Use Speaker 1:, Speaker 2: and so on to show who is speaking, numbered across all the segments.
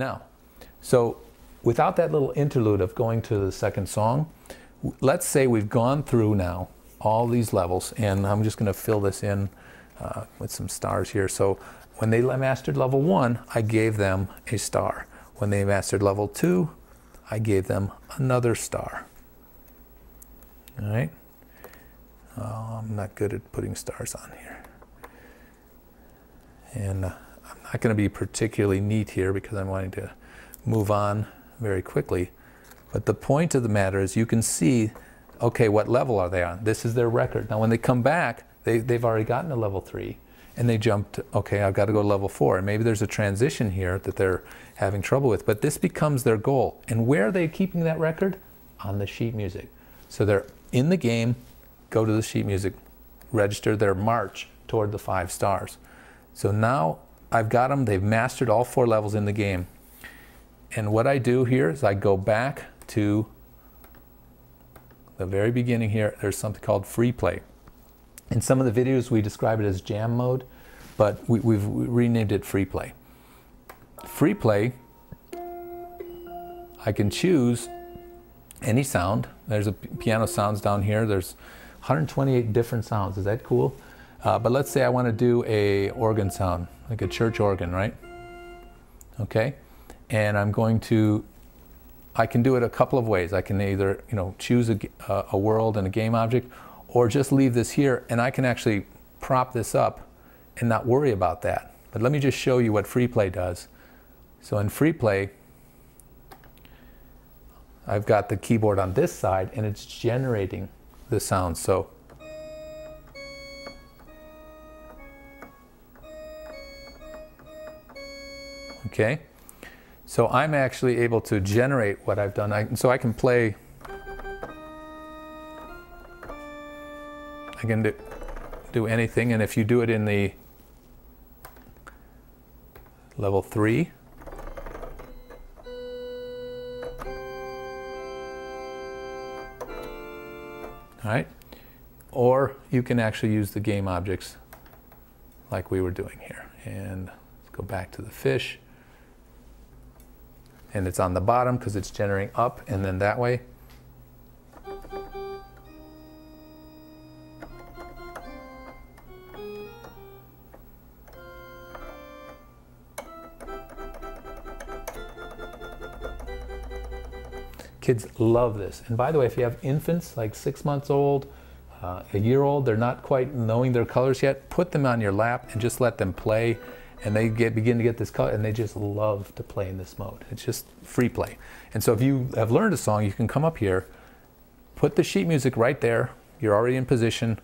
Speaker 1: Now, so without that little interlude of going to the second song, let's say we've gone through now all these levels, and I'm just going to fill this in with some stars here. So when they mastered level 1, I gave them a star. When they mastered level 2, I gave them another star. All right. I'm not good at putting stars on here. And I'm not going to be particularly neat here because I'm wanting to move on very quickly. But the point of the matter is you can see, okay, what level are they on? This is their record. Now when they come back, they've already gotten to level 3. And they jumped, okay, I've got to go to level 4. And maybe there's a transition here that they're having trouble with. But this becomes their goal. And where are they keeping that record? On the sheet music. So they're in the game, go to the sheet music, register their march toward the 5 stars. So now I've got them, they've mastered all 4 levels in the game. And what I do here is I go back to the very beginning here. There's something called free play. In some of the videos we describe it as jam mode, but we've renamed it free play. Free play, I can choose any sound. There's a piano sounds down here. There's 128 different sounds. Is that cool? But let's say I want to do a organ sound, like a church organ, right? Okay, and I'm going to, I can do it a couple of ways. I can either, choose a world and a game object, or just leave this here, and I can actually prop this up and not worry about that. But let me just show you what free play does. So in free play, I've got the keyboard on this side, and it's generating the sound. So okay, so I'm actually able to generate what I've done. So I can play, I can do anything, and if you do it in the level 3, all right, or you can actually use the game objects like we were doing here. And let's go back to the fish. And it's on the bottom because it's generating up and then that way. Kids love this. And by the way, if you have infants like 6 months old, a year old, they're not quite knowing their colors yet, put them on your lap and just let them play. And they begin to get this color, and they just love to play in this mode. It's just free play. And so if you have learned a song, you can come up here, put the sheet music right there, you're already in position,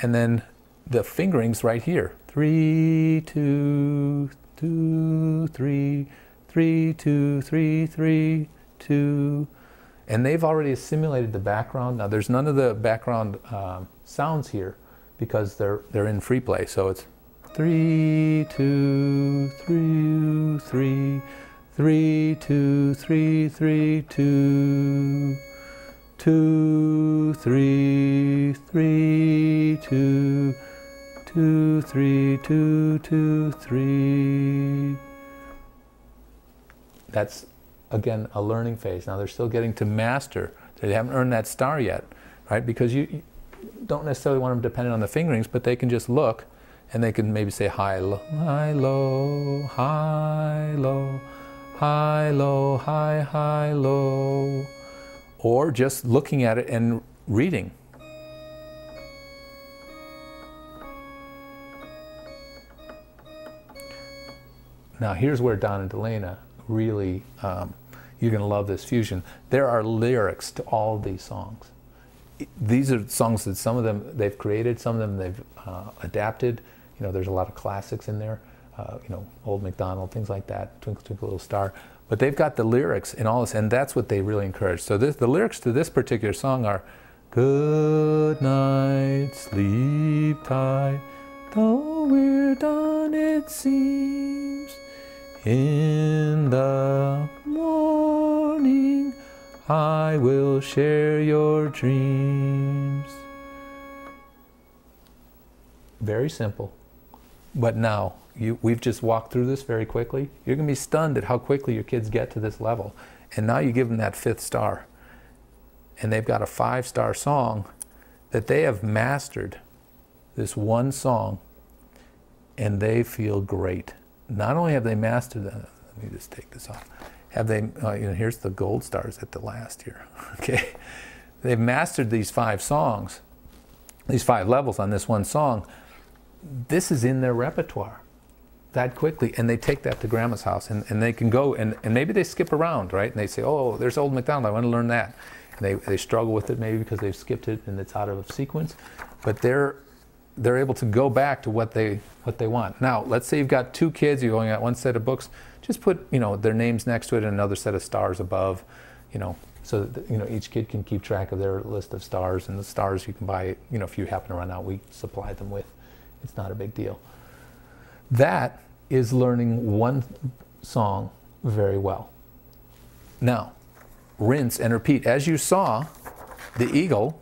Speaker 1: and then the fingerings right here. 3, 2, 2, 3, 3, 2, 3, 3, 2. And they've already assimilated the background. Now there's none of the background sounds here because they're in free play. So it's 3, 2, 3, 3, 3, 2, 3, 3, 2, 2, 3, 3, 2, 2, 3, 2, 2, 3. That's, again, a learning phase. Now they're still getting to master. They haven't earned that star yet, right? Because you don't necessarily want them dependent on the fingerings, but they can just look. And they can maybe say high, low, high, low, high, low, high, low, high, high, low. Or just looking at it and reading. Now here's where Don and Delana really, you're going to love this fusion. There are lyrics to all of these songs. These are songs that some of them they've created, some of them they've adapted. There's a lot of classics in there, Old MacDonald, things like that, Twinkle Twinkle Little Star. But they've got the lyrics in all this, and that's what they really encourage. So the lyrics to this particular song are, good night, sleep tight, though we're done it seems, in the morning I will share your dreams. Very simple. But now, we've just walked through this very quickly. You're going to be stunned at how quickly your kids get to this level. And now you give them that 5th star. And they've got a 5-star song that they have mastered, this one song, and they feel great. Not only have they mastered that, let me just take this off. Have they, here's the gold stars at the last here, okay? They've mastered these 5 songs, these 5 levels on this one song. This is in their repertoire that quickly, and they take that to grandma's house, and they can go, and maybe they skip around, right? And they say, oh, there's Old MacDonald, I want to learn that. And they struggle with it maybe because they've skipped it and it's out of sequence, but they're able to go back to what they want. Now, let's say you've got 2 kids, you've only got 1 set of books, just put, their names next to it and another set of stars above, so that, each kid can keep track of their list of stars, and the stars you can buy, if you happen to run out, we supply them with. It's not a big deal. That is learning one song very well. Now, rinse and repeat. As you saw, the eagle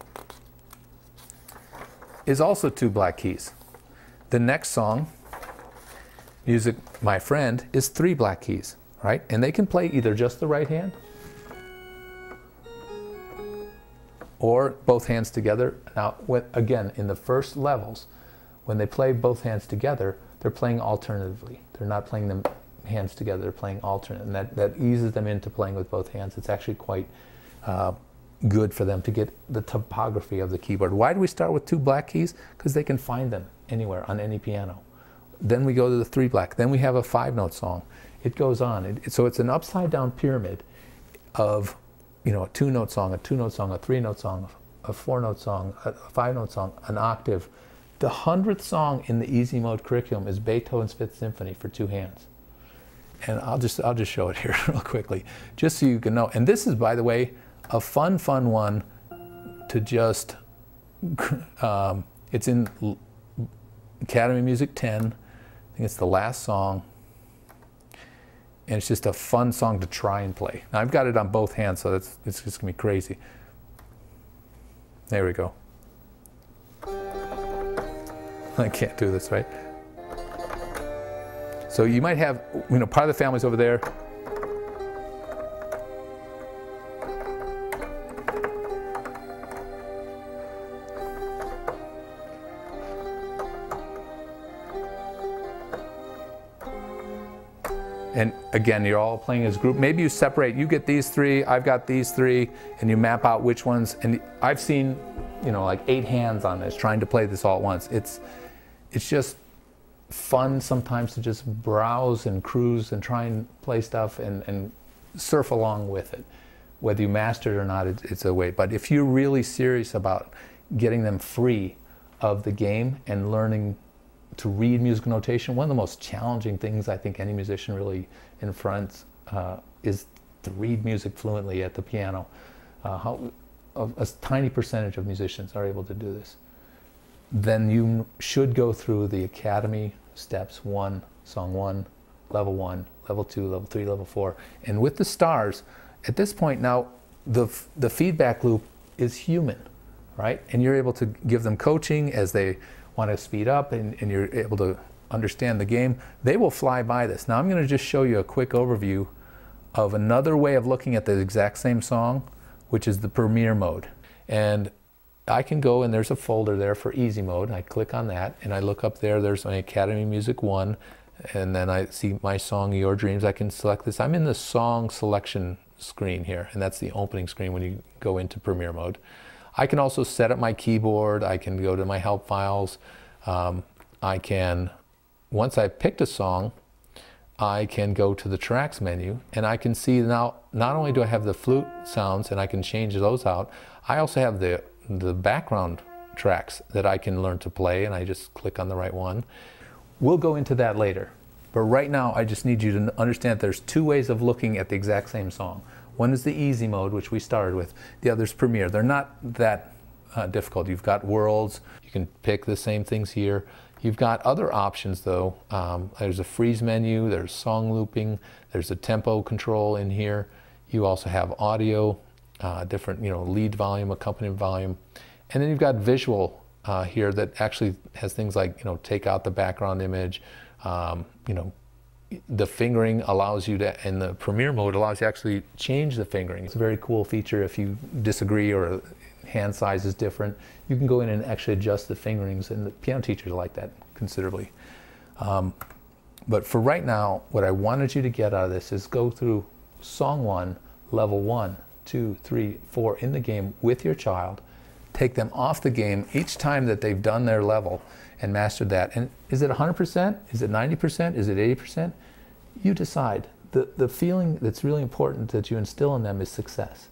Speaker 1: is also 2 black keys. The next song, Music My Friend, is 3 black keys, right? And they can play either just the right hand or both hands together. Now, again, in the first levels, when they play both hands together, they're playing alternatively. They're not playing them hands together, they're playing alternate, and that eases them into playing with both hands. It's actually quite good for them to get the topography of the keyboard. Why do we start with 2 black keys? Because they can find them anywhere on any piano. Then we go to the 3 black. Then we have a 5-note song. It goes on. So it's an upside down pyramid of, a 2-note song, a 2-note song, a 3-note song, a 4-note song, a 5-note song, an octave. The 100th song in the easy mode curriculum is Beethoven's 5th Symphony for 2 hands. And I'll just show it here real quickly, just so you can know. And this is, by the way, a fun one to just, it's in Academy Music 10. I think it's the last song. And it's just a fun song to try and play. Now, I've got it on both hands, so it's just going to be crazy. There we go. I can't do this, right? So you might have, part of the family's over there. And again, you're all playing as a group. Maybe you separate, you get these 3, I've got these 3, and you map out which ones. And I've seen, like 8 hands on this trying to play this all at once. It's just fun sometimes to just browse and cruise and try and play stuff and surf along with it. Whether you master it or not, it's a way. But if you're really serious about getting them free of the game and learning to read musical notation, one of the most challenging things I think any musician really confronts is to read music fluently at the piano. A tiny percentage of musicians are able to do this. Then you should go through the Academy steps: song 1, level 1, level 2, level 3, level 4. And with the stars, at this point now, the feedback loop is human, right? And you're able to give them coaching as they want to speed up, and you're able to understand the game. They will fly by this. Now I'm going to just show you a quick overview of another way of looking at the exact same song, which is the premiere mode. And I can go, and there's a folder there for easy mode. I click on that, and I look up there. There's my Academy Music 1, and then I see my song, Your Dreams. I can select this. I'm in the song selection screen here, and that's the opening screen when you go into premiere mode. I can also set up my keyboard. I can go to my help files. I can, once I've picked a song, I can go to the tracks menu, and I can see now, not only do I have the flute sounds and I can change those out, I also have the background tracks that I can learn to play, and I just click on the right one. We'll go into that later, but right now I just need you to understand there's 2 ways of looking at the exact same song. One is the easy mode, which we started with. The other's premiere. They're not that difficult. You've got worlds. You can pick the same things here. You've got other options though. There's a freeze menu, there's song looping, there's a tempo control in here. You also have audio, different lead volume, accompaniment volume. And then you've got visual here that actually has things like, you know, take out the background image. You know, the fingering allows you to, in the Premiere mode, allows you to actually change the fingering. It's a very cool feature. If you disagree or hand size is different, you can go in and actually adjust the fingerings, and the piano teachers like that considerably. But for right now, what I wanted you to get out of this is go through song 1, level 1, 2, 3, 4 in the game with your child, take them off the game each time that they've done their level and mastered that. And is it 100%? Is it 90%? Is it 80%? You decide. The feeling that's really important that you instill in them is success,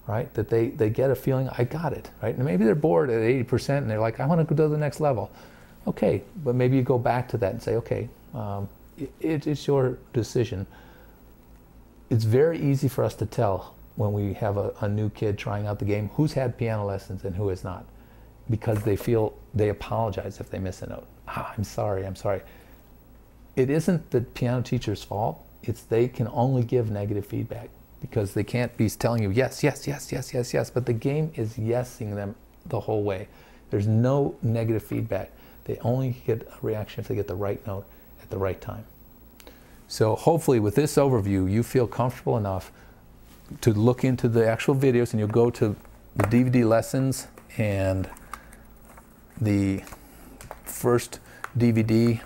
Speaker 1: right? That they get a feeling, I got it, right? And maybe they're bored at 80% and they're like, I want to go to the next level. Okay, but maybe you go back to that and say, okay, it's your decision. It's very easy for us to tell when we have a new kid trying out the game who's had piano lessons and who has not, because they apologize if they miss a note. I'm sorry. It isn't the piano teacher's fault. It's they can only give negative feedback because they can't be telling you yes, but the game is yesing them the whole way. There's no negative feedback. They only get a reaction if they get the right note at the right time. So hopefully with this overview, you feel comfortable enough to look into the actual videos, and you'll go to the DVD lessons, and the first DVD,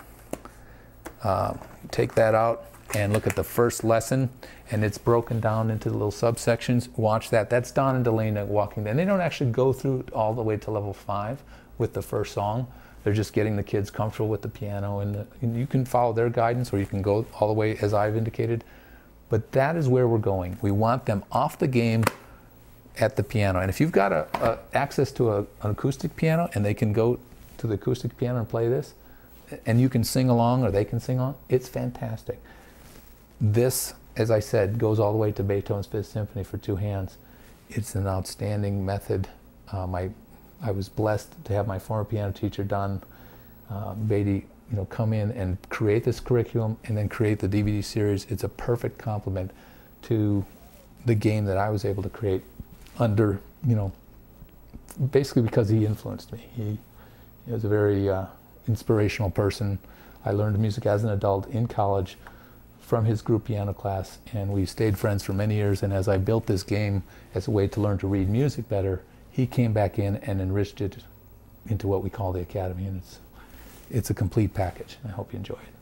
Speaker 1: take that out and look at the first lesson, and it's broken down into little subsections. Watch that. That's Don and Delana walking. And they don't actually go through all the way to level 5 with the first song. They're just getting the kids comfortable with the piano, and you can follow their guidance, or you can go all the way as I've indicated. But that is where we're going. We want them off the game at the piano. And if you've got access to an acoustic piano and they can go to the acoustic piano and play this, and you can sing along or they can sing along, it's fantastic. This, as I said, goes all the way to Beethoven's Fifth Symphony for 2 hands. It's an outstanding method. I was blessed to have my former piano teacher, Don Beatty, come in and create this curriculum and then create the DVD series. It's a perfect complement to the game that I was able to create under, basically because he influenced me. He was a very inspirational person. I learned music as an adult in college from his group piano class, and we stayed friends for many years. And as I built this game as a way to learn to read music better, he came back in and enriched it into what we call the Academy, and it's a complete package. I hope you enjoy it.